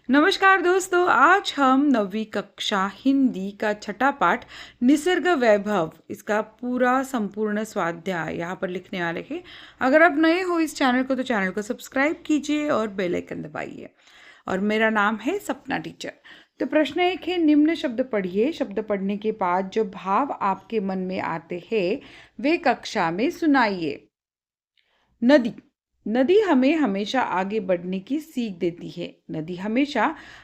नमस्कार दोस्तों, आज हम 9वीं कक्षा हिंदी का छठा पाठ निसर्ग वैभव इसका पूरा संपूर्ण स्वाध्याय यहाँ पर लिखने वाले हैं। अगर आप नए हो इस चैनल को तो चैनल को सब्सक्राइब कीजिए और बेल आइकन दबाइए। और मेरा नाम है सपना टीचर। तो प्रश्न एक है, निम्न शब्द पढ़िए। शब्द पढ़ने के बाद जो भाव आपके मन में आते हैं वे कक्षा में सुनाइए। नदी। नदी हमें हमेशा आगे बढ़ने की सीख देती है। नदी हमेशा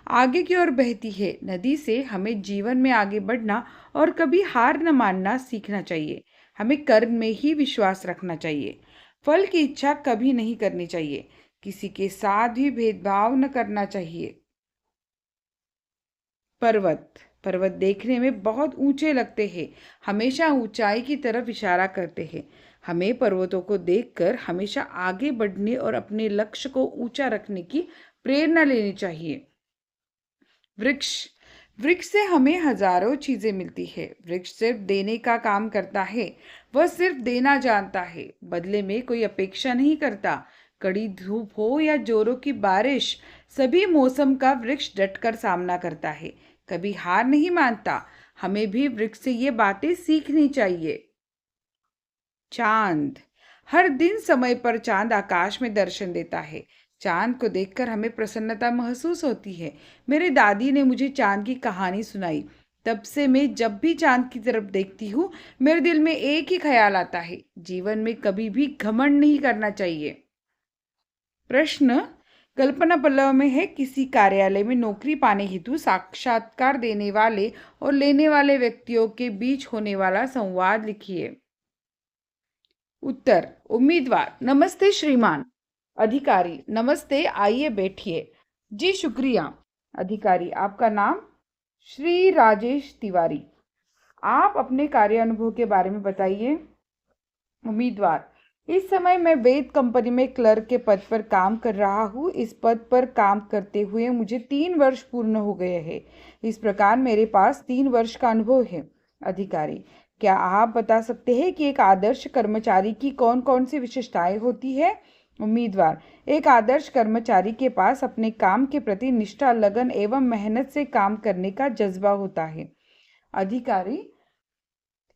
आगे की ओर बहती है। नदी से हमें जीवन में आगे बढ़ना और कभी हार न मानना सीखना चाहिए। हमें कर्म में ही विश्वास रखना चाहिए। फल की इच्छा कभी नहीं करनी चाहिए। किसी के साथ भी भेदभाव न करना चाहिए। पर्वत। पर्वत देखने में बहुत ऊंचे लगते हैं, हमेशा ऊंचाई की तरफ इशारा करते हैं। हमें पर्वतों को देखकर हमेशा आगे बढ़ने और अपने लक्ष्य को ऊंचा रखने की प्रेरणा लेनी चाहिए। वृक्ष। वृक्ष से हमें हजारों चीजें मिलती है। वृक्ष सिर्फ देने का काम करता है। वह सिर्फ देना जानता है, बदले में कोई अपेक्षा नहीं करता। कड़ी धूप हो या जोरों की बारिश, सभी मौसम का वृक्ष डटकर सामना करता है, कभी हार नहीं मानता। हमें भी वृक्ष से ये बातें सीखनी चाहिए। चांद। हर दिन समय पर चांद आकाश में दर्शन देता है। चांद को देखकर हमें प्रसन्नता महसूस होती है। मेरी दादी ने मुझे चांद की कहानी सुनाई। तब से मैं जब भी चांद की तरफ देखती हूँ मेरे दिल में एक ही ख्याल आता है, जीवन में कभी भी घमंड नहीं करना चाहिए। प्रश्न कल्पना पल्लव में है, किसी कार्यालय में नौकरी पाने हेतु साक्षात्कार देने वाले और लेने वाले व्यक्तियों के बीच होने वाला संवाद लिखिए। उत्तर। उम्मीदवार, नमस्ते श्रीमान। अधिकारी, नमस्ते, आइए बैठिए। जी शुक्रिया। अधिकारी, आपका नाम? श्री राजेश तिवारी। आप अपने कार्य अनुभव के बारे में बताइए। उम्मीदवार, इस समय मैं वेद कंपनी में क्लर्क के पद पर काम कर रहा हूँ। इस पद पर काम करते हुए मुझे 3 वर्ष पूर्ण हो गए हैं। इस प्रकार मेरे पास 3 वर्ष का अनुभव है। अधिकारी, क्या आप बता सकते हैं कि एक आदर्श कर्मचारी की कौन कौन सी विशेषताएं होती है? उम्मीदवार, एक आदर्श कर्मचारी के पास अपने काम के प्रति निष्ठा, लगन एवं मेहनत से काम करने का जज्बा होता है। अधिकारी,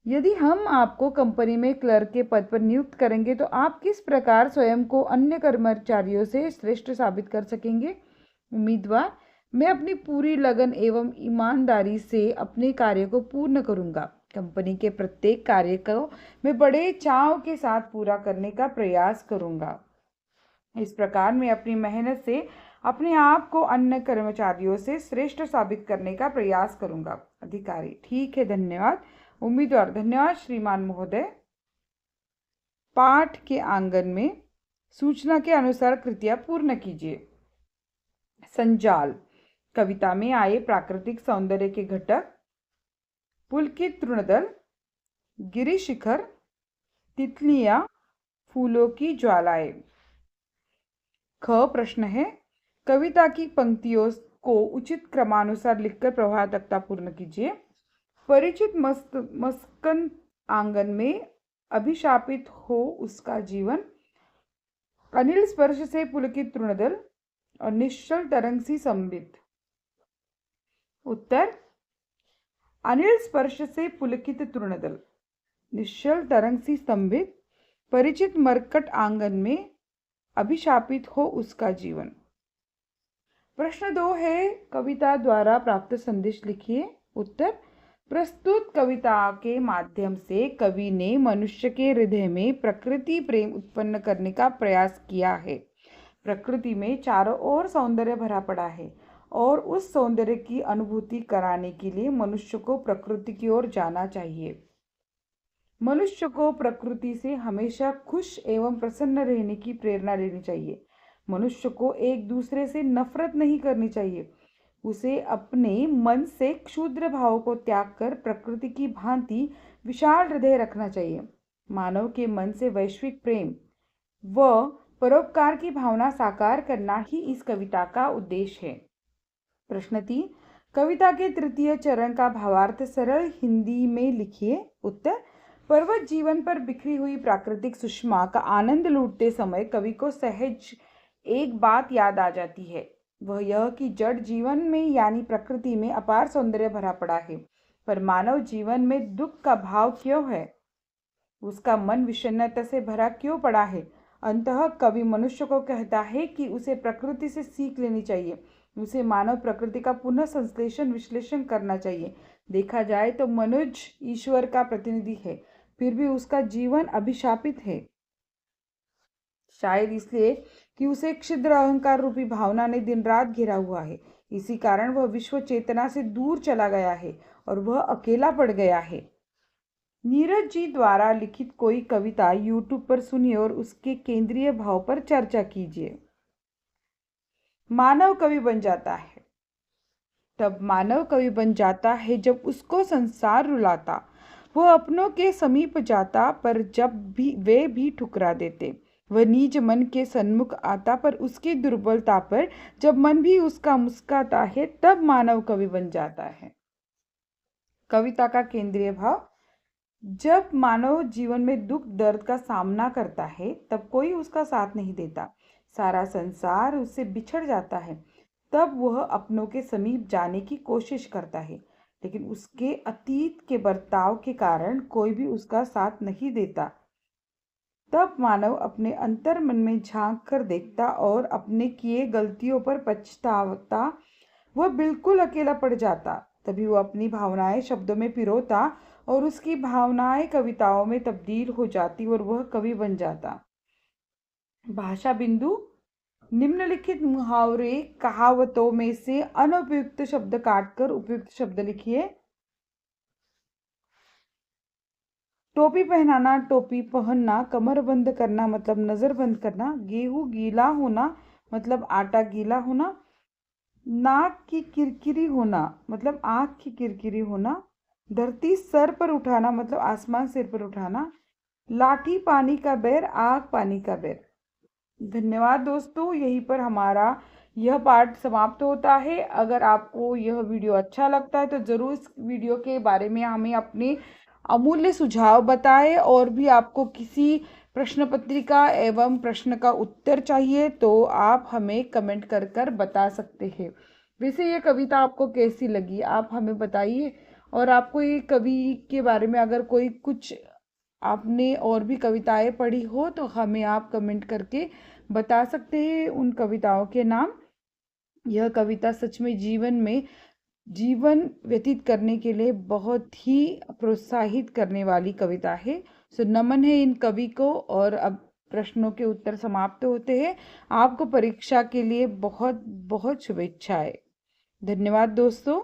यदि हम आपको कंपनी में क्लर्क के पद पर नियुक्त करेंगे तो आप किस प्रकार स्वयं को अन्य कर्मचारियों से श्रेष्ठ साबित कर सकेंगे? उम्मीदवार, मैं अपनी पूरी लगन एवं ईमानदारी से अपने कार्य को पूर्ण करूंगा। कंपनी के प्रत्येक कार्य को मैं बड़े चाव के साथ पूरा करने का प्रयास करूंगा। इस प्रकार मैं अपनी मेहनत से अपने आप को अन्य कर्मचारियों से श्रेष्ठ साबित करने का प्रयास करूंगा। अधिकारी, ठीक है, धन्यवाद। उम्मीदवार, धन्यवाद श्रीमान महोदय। पाठ के आंगन में सूचना के अनुसार कृतियां पूर्ण कीजिए। संजाल। कविता में आए प्राकृतिक सौंदर्य के घटक: पुलकित तृणदल, गिरिशिखर, तितलियां, फूलों की ज्वालाएं। ख प्रश्न है, कविता की पंक्तियों को उचित क्रमानुसार लिखकर प्रवाह तख्ता पूर्ण कीजिए। परिचित मस्कन आंगन में अभिशापित हो उसका जीवन, अनिल स्पर्श से पुलकित तृणदल और निश्चल तरंग सी संबित। उत्तर, अनिल स्पर्श से पुलकित तृणदल, निश्चल तरंग सी स्तंभित, परिचित मरकट आंगन में अभिशापित हो उसका जीवन। प्रश्न 2 है, कविता द्वारा प्राप्त संदेश लिखिए। उत्तर, प्रस्तुत कविता के माध्यम से कवि ने मनुष्य के हृदय में प्रकृति प्रेम उत्पन्न करने का प्रयास किया है। प्रकृति में चारों ओर सौंदर्य भरा पड़ा है और उस सौंदर्य की अनुभूति कराने के लिए मनुष्य को प्रकृति की ओर जाना चाहिए। मनुष्य को प्रकृति से हमेशा खुश एवं प्रसन्न रहने की प्रेरणा लेनी चाहिए। मनुष्य को एक दूसरे से नफरत नहीं करनी चाहिए। उसे अपने मन से क्षुद्र भाव को त्याग कर प्रकृति की भांति विशाल हृदय रखना चाहिए। मानव के मन से वैश्विक प्रेम व परोपकार की भावना साकार करना ही इस कविता का उद्देश्य है। प्रश्न 3, कविता के तृतीय चरण का भावार्थ सरल हिंदी में लिखिए। उत्तर, पर्वत जीवन पर बिखरी हुई प्राकृतिक सुषमा का आनंद लूटते समय कवि को सहज एक बात याद आ जाती है। वह यह कि जड़ जीवन में यानी प्रकृति में अपार सौंदर्य भरा पड़ा है, पर मानव जीवन में दुख का भाव क्यों है? उसका मन विषन्नता से भरा क्यों पड़ा है? अंततः कवि मनुष्य को कहता है कि उसे प्रकृति से सीख लेनी चाहिए, उसे मानव प्रकृति का पुनः संश्लेषण विश्लेषण करना चाहिए। देखा जाए तो मनुष्य ईश्वर का प्रतिनिधि है, फिर भी उसका जीवन अभिशापित है, शायद इसलिए कि उसे क्षुद्र अहंकार रूपी भावना ने दिन रात घेरा हुआ है। इसी कारण वह विश्व चेतना से दूर चला गया है और वह अकेला पड़ गया है। नीरज जी द्वारा लिखित कोई कविता यूट्यूब पर सुनिए और उसके केंद्रीय भाव पर चर्चा कीजिए। मानव कवि बन जाता है तब मानव कवि बन जाता है जब उसको संसार रुलाता, वह अपनों के समीप जाता पर जब भी वे भी ठुकरा देते, वह नीच मन के सन्मुख आता पर उसकी दुर्बलता पर जब मन भी उसका मुस्काता है, तब मानव कवि बन जाता है। कविता का केंद्रीय भाव। जब मानव जीवन में दुख दर्द का सामना करता है तब कोई उसका साथ नहीं देता, सारा संसार उससे बिछड़ जाता है, तब वह अपनों के समीप जाने की कोशिश करता है, लेकिन उसके अतीत के बर्ताव के कारण कोई भी उसका साथ नहीं देता। तब मानव अपने अंतर मन में झांक कर देखता और अपने किए गलतियों पर पछताता। वह बिल्कुल अकेला पड़ जाता, तभी वह अपनी भावनाएं शब्दों में पिरोता और उसकी भावनाएं कविताओं में तब्दील हो जाती और वह कवि बन जाता। भाषा बिंदु। निम्नलिखित मुहावरे कहावतों में से अनुपयुक्त शब्द काटकर उपयुक्त शब्द लिखिए। टोपी पहनाना, टोपी पहनना, कमर बंद करना मतलब नजर बंद करना, गेहूं गीला होना मतलब आटा गीला होना, नाक की किरकिरी होना मतलब आँख की किरकिरी होना, धरती सर पर उठाना मतलब आसमान सिर पर उठाना, लाठी पानी का बैर, आग पानी का बैर। धन्यवाद दोस्तों, यहीं पर हमारा यह पाठ समाप्त होता है। अगर आपको यह वीडियो अच्छा लगता है तो ज़रूर इस वीडियो के बारे में हमें अपने अमूल्य सुझाव बताएं, और भी आपको किसी प्रश्न पत्रिका एवं प्रश्न का उत्तर चाहिए तो आप हमें कमेंट कर कर बता सकते हैं। वैसे ये कविता आपको कैसी लगी आप हमें बताइए, और आपको ये कवि के बारे में अगर कोई कुछ आपने और भी कविताएं पढ़ी हो तो हमें आप कमेंट करके बता सकते हैं उन कविताओं के नाम। यह कविता सच में जीवन व्यतीत करने के लिए बहुत ही प्रोत्साहित करने वाली कविता है। सो नमन है इन कवि को। और अब प्रश्नों के उत्तर समाप्त होते हैं। आपको परीक्षा के लिए बहुत बहुत शुभेच्छाएं। धन्यवाद दोस्तों।